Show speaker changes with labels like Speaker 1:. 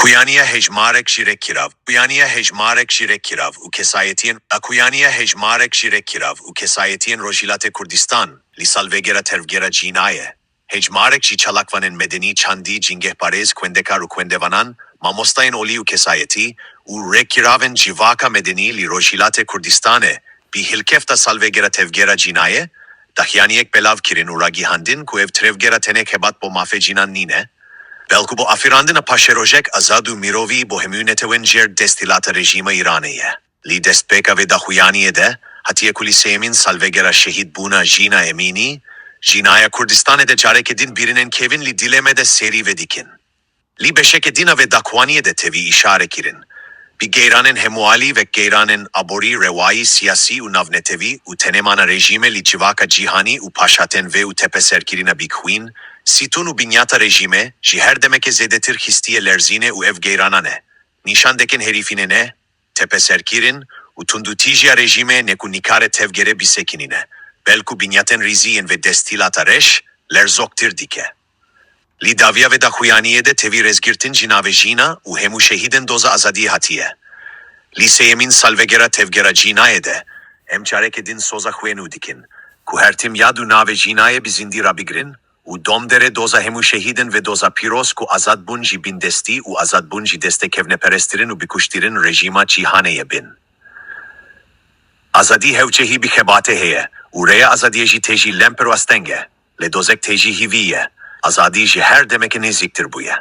Speaker 1: Daxuyaniya hejmarek rêkxirav. Daxuyaniya hejmarek rêkxirav û kesayetiyên. Daxuyaniya hejmarek rêkxirav û kesayetiyên Rojhilatê Kurdistan, li salvegera tervgera Jînayê. Hejmarek jî çalakvanên medeni çandî cingehparêz kwendekar û kwendevanan, mamostayên olî û kesayetî û rêkxiravên civaka medeni li Rojhilatê Kurdistanê, bi hilkefta salvegera tervgera Jînayê, Daxuyaniyek belav kirin û ragihandin ku ev tervgera tenek hebat bo mafê Jînan nîne, belku bu afirandina paşerojek azadu mirovi bu hemûnetewên jer destilata rejima Îranê. Li destpêka ve Daxuyaniyê de, hatiye ku li sêmîn salvegera şehîd bûna Jîna emînî, Jînaya Kurdistanê de careke din birinin kevin li dileme de seri ve dikin. Li beşeke dina ve Daxuyaniyê de tevi işare kirin. Bi geyranên hemualî ve geyranên aborî rewayî siyasî û navnetevî û tenemana rejime li civaka cîhanî û paşatên vê û tepeserkirina bixwîn, situn û binyata rejime, ji her demeke zêdetir histiye lerzîne û ev geyranan e. Nîşan dekin herîfîne ne, tepeserkirin û tundutîjiya rejime ne ku nikare tevgere bisekinine, belku binyatên rîziyên ve destilata reş, lerzoktir dike. Li davya ve Daxuyaniyê de tevî rezgirtin Jîna ve Jîna û hemû şehîdên doza azadî hatiye. Li sêmîn salvegera tervgera Jînayê de, em careke din soza xwênû dikin, ku her tim yad û navê Jînayê bi zindî rabigrin, û domdere doza hemû şehîdin ve doza pîroz ku azad bûn jî bindestî û azad bûn jî destekevneperestirin û bikuştirin rejima Cîhanê bin. Azadî hewçehî bi xebatê heye, û rêya azadiyê jî tê jî lemper wastenge, lê dozek tê jî hîvî ye. Azadî ji her demeke nêzîktir bûye.